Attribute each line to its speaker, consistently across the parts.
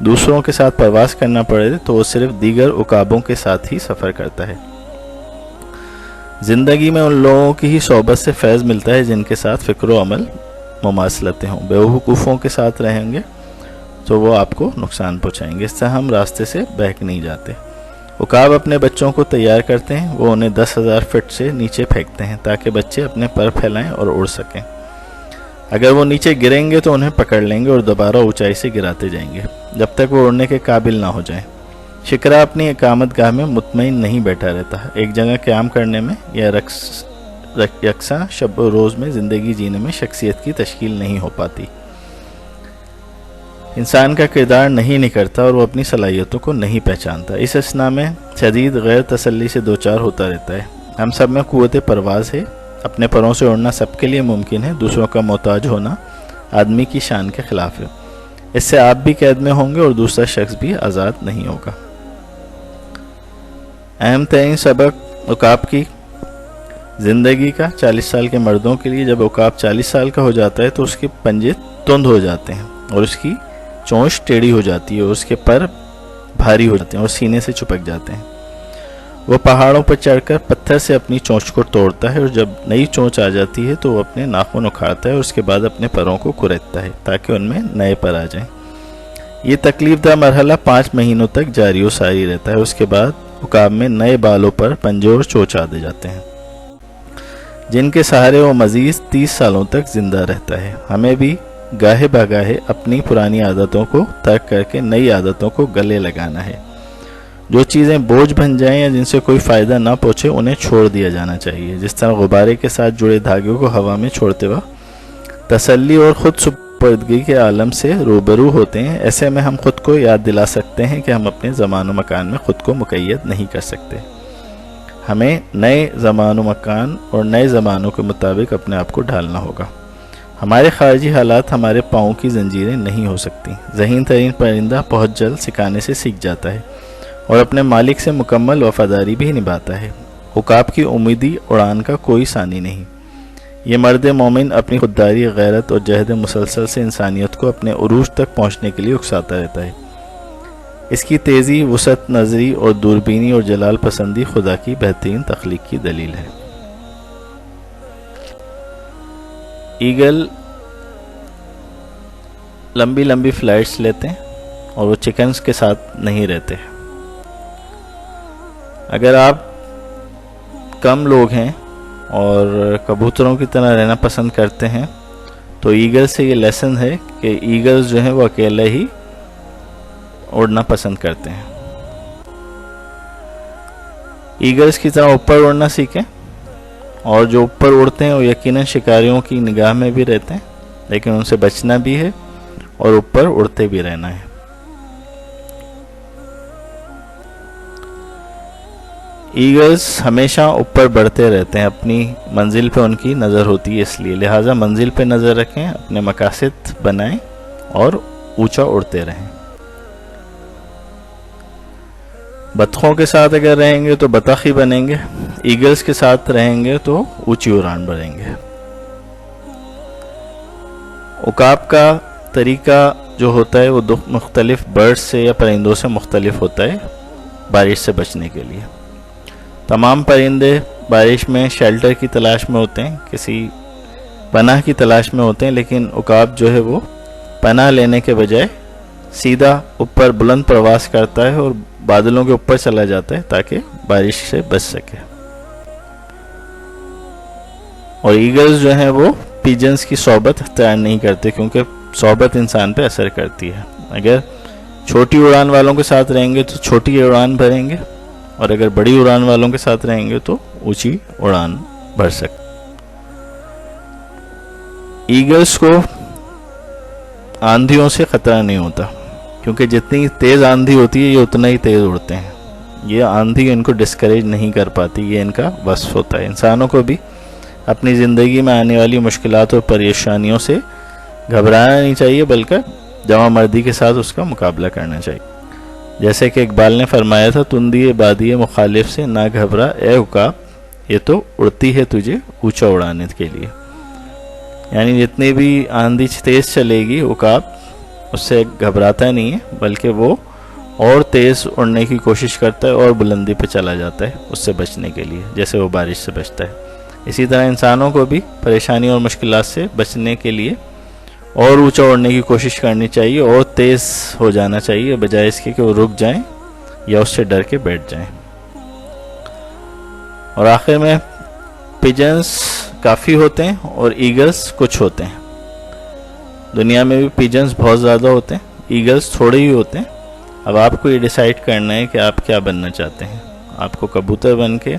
Speaker 1: دوسروں کے ساتھ پرواز کرنا پڑے تو وہ صرف دیگر عقابوں کے ساتھ ہی سفر کرتا ہے۔ زندگی میں ان لوگوں کی ہی صحبت سے فیض ملتا ہے جن کے ساتھ فکر و عمل مماثلتیں ہوں۔ بیوقوفوں کے ساتھ رہیں گے تو وہ آپ کو نقصان پہنچائیں گے، اس سے ہم راستے سے بہک نہیں جاتے۔ عقاب اپنے بچوں کو تیار کرتے ہیں، وہ انہیں 10,000 فٹ سے نیچے پھینکتے ہیں تاکہ بچے اپنے پر پھیلائیں اور اڑ سکیں۔ اگر وہ نیچے گریں گے تو انہیں پکڑ لیں گے اور دوبارہ اونچائی سے گراتے جائیں گے جب تک وہ اڑنے کے قابل نہ ہو جائیں۔ شکرا اپنی اقامت گاہ میں مطمئن نہیں بیٹھا رہتا، ایک جگہ قیام کرنے میں یا یکساں شب و روز میں زندگی جینے میں شخصیت کی تشکیل نہیں ہو پاتی۔ انسان کا کردار نہیں نکھرتا اور وہ اپنی صلاحیتوں کو نہیں پہچانتا، اس اثناء میں شدید غیر تسلی سے دوچار ہوتا رہتا ہے۔ ہم سب میں قوت پرواز ہے، اپنے پروں سے اڑنا سب کے لیے ممکن ہے، دوسروں کا محتاج ہونا آدمی کی شان کے خلاف ہے، اس سے آپ بھی قید میں ہوں گے اور دوسرا شخص بھی آزاد نہیں ہوگا۔ اہم ترین سبق عقاب کی زندگی کا 40 سال کے مردوں کے لیے، جب عقاب 40 سال کا ہو جاتا ہے تو اس کے پنجے تند ہو جاتے ہیں اور اس کی چونچ ٹیڑھی ہو جاتی ہے اور اس کے پر بھاری ہو جاتے ہیں اور سینے سے چپک جاتے ہیں۔ وہ پہاڑوں پر چڑھ کر پتھر سے اپنی چونچ کو توڑتا ہے اور جب نئی چونچ آ جاتی ہے تو وہ اپنے ناخن اکھاڑتا ہے اور اس کے بعد اپنے پروں کو کریدتا ہے تاکہ ان میں نئے پر آ جائیں۔ یہ تکلیف دہ مرحلہ 5 مہینوں تک جاری و ساری رہتا ہے، اس کے بعد عقاب میں نئے بالوں پر پنجے اور چونچ آ جاتے ہیں جن کے سہارے وہ مزید 30 سالوں تک زندہ رہتا ہے۔ ہمیں بھی گاہے بگاہے اپنی پرانی عادتوں کو ترک کر کے نئی عادتوں کو گلے لگانا ہے۔ جو چیزیں بوجھ بن جائیں یا جن سے کوئی فائدہ نہ پہنچے انہیں چھوڑ دیا جانا چاہیے، جس طرح غبارے کے ساتھ جڑے دھاگوں کو ہوا میں چھوڑتے وقت تسلی اور خود سپردگی کے عالم سے روبرو ہوتے ہیں، ایسے میں ہم خود کو یاد دلا سکتے ہیں کہ ہم اپنے زمان و مکان میں خود کو مقید نہیں کر سکتے۔ ہمیں نئے زمان و مکان اور نئے زمانوں کے مطابق اپنے آپ کو ڈھالنا ہوگا۔ ہمارے خارجی حالات ہمارے پاؤں کی زنجیریں نہیں ہو سکتی۔ ذہین ترین پرندہ بہت جلد سکھانے سے سیکھ جاتا ہے اور اپنے مالک سے مکمل وفاداری بھی نبھاتا ہے۔ عقاب کی امیدی اڑان کا کوئی ثانی نہیں۔ یہ مرد مومن اپنی خودداری، غیرت اور جہد مسلسل سے انسانیت کو اپنے عروج تک پہنچنے کے لیے اکساتا رہتا ہے۔ اس کی تیزی، وسعت نظری اور دوربینی اور جلال پسندی خدا کی بہترین تخلیق کی دلیل ہے۔ ایگل لمبی لمبی فلائٹس لیتے ہیں اور وہ چکنز کے ساتھ نہیں رہتے۔ اگر آپ کم لوگ ہیں اور کبوتروں کی طرح رہنا پسند کرتے ہیں تو ایگل سے یہ لیسن ہے کہ ایگلز جو ہیں وہ اکیلے ہی اڑنا پسند کرتے ہیں۔ ایگلز کی طرح اوپر اڑنا سیکھیں، اور جو اوپر اڑتے ہیں وہ یقیناً شکاریوں کی نگاہ میں بھی رہتے ہیں، لیکن ان سے بچنا بھی ہے اور اوپر اڑتے بھی رہنا ہے۔ ایگلز ہمیشہ اوپر بڑھتے رہتے ہیں، اپنی منزل پہ ان کی نظر ہوتی ہے، اس لیے لہٰذا منزل پہ نظر رکھیں، اپنے مقاصد بنائیں اور اونچا اڑتے رہیں۔ بطخوں کے ساتھ اگر رہیں گے تو بطخ ہی بنیں گے، ایگلز کے ساتھ رہیں گے تو اونچی اڑان بڑھیں گے۔ عقاب کا طریقہ جو ہوتا ہے وہ مختلف برڈز سے یا پرندوں سے مختلف ہوتا ہے بارش سے بچنے کے لیے۔ تمام پرندے بارش میں شیلٹر کی تلاش میں ہوتے ہیں، کسی پناہ کی تلاش میں ہوتے ہیں، لیکن عقاب جو ہے وہ پناہ لینے کے بجائے سیدھا اوپر بلند پرواز کرتا ہے اور بادلوں کے اوپر چلا جاتا ہے تاکہ بارش سے بچ سکے۔ اور ایگلز جو ہیں وہ پیجنز کی صحبت اختیار نہیں کرتے کیونکہ صحبت انسان پہ اثر کرتی ہے۔ اگر چھوٹی اڑان والوں کے ساتھ رہیں گے تو چھوٹی اڑان بھریں گے، اور اگر بڑی اڑان والوں کے ساتھ رہیں گے تو اونچی اڑان بھر سکتے۔ ایگلز کو آندھیوں سے خطرہ نہیں ہوتا کیونکہ جتنی تیز آندھی ہوتی ہے یہ اتنا ہی تیز اڑتے ہیں۔ یہ آندھی ان کو ڈسکریج نہیں کر پاتی، یہ ان کا وصف ہوتا ہے۔ انسانوں کو بھی اپنی زندگی میں آنے والی مشکلات اور پریشانیوں سے گھبرانا نہیں چاہیے، بلکہ جمع مردی کے ساتھ اس کا مقابلہ کرنا چاہیے۔ جیسے کہ اقبال نے فرمایا تھا، تندی بادی مخالف سے نہ گھبرا اے عقاب، یہ تو اڑتی ہے تجھے اونچا اڑانے کے لیے۔ یعنی جتنی بھی آندھی تیز چلے گی عقاب اس سے گھبراتا نہیں ہے، بلکہ وہ اور تیز اڑنے کی کوشش کرتا ہے اور بلندی پہ چلا جاتا ہے اس سے بچنے کے لیے، جیسے وہ بارش سے بچتا ہے۔ اسی طرح انسانوں کو بھی پریشانی اور مشکلات سے بچنے کے لیے اور اونچا اڑنے کی کوشش کرنی چاہیے اور تیز ہو جانا چاہیے، بجائے اس کے کہ وہ رک جائیں یا اس سے ڈر کے بیٹھ جائیں۔ اور آخر میں پیجنز کافی ہوتے ہیں اور ایگلز کچھ ہوتے ہیں۔ دنیا میں بھی پیجنز بہت زیادہ ہوتے ہیں، ایگلز تھوڑے ہی ہوتے ہیں۔ اب آپ کو یہ ڈیسائیڈ کرنا ہے کہ آپ کیا بننا چاہتے ہیں۔ آپ کو کبوتر بن کے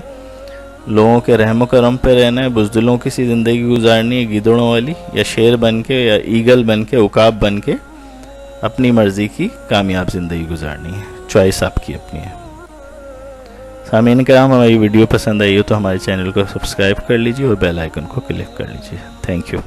Speaker 1: لوگوں کے رحم و کرم پہ رہنا ہے، بزدلوں کی سی زندگی گزارنی ہے گیدڑوں والی، یا شیر بن کے یا ایگل بن کے عقاب بن کے اپنی مرضی کی کامیاب زندگی گزارنی ہے۔ چوائس آپ کی اپنی ہے۔ سامعین کرام، ہماری ویڈیو پسند آئی ہو تو ہمارے چینل کو سبسکرائب کر لیجیے اور بیل آئیکن کو کلک کر لیجیے۔ Thank you.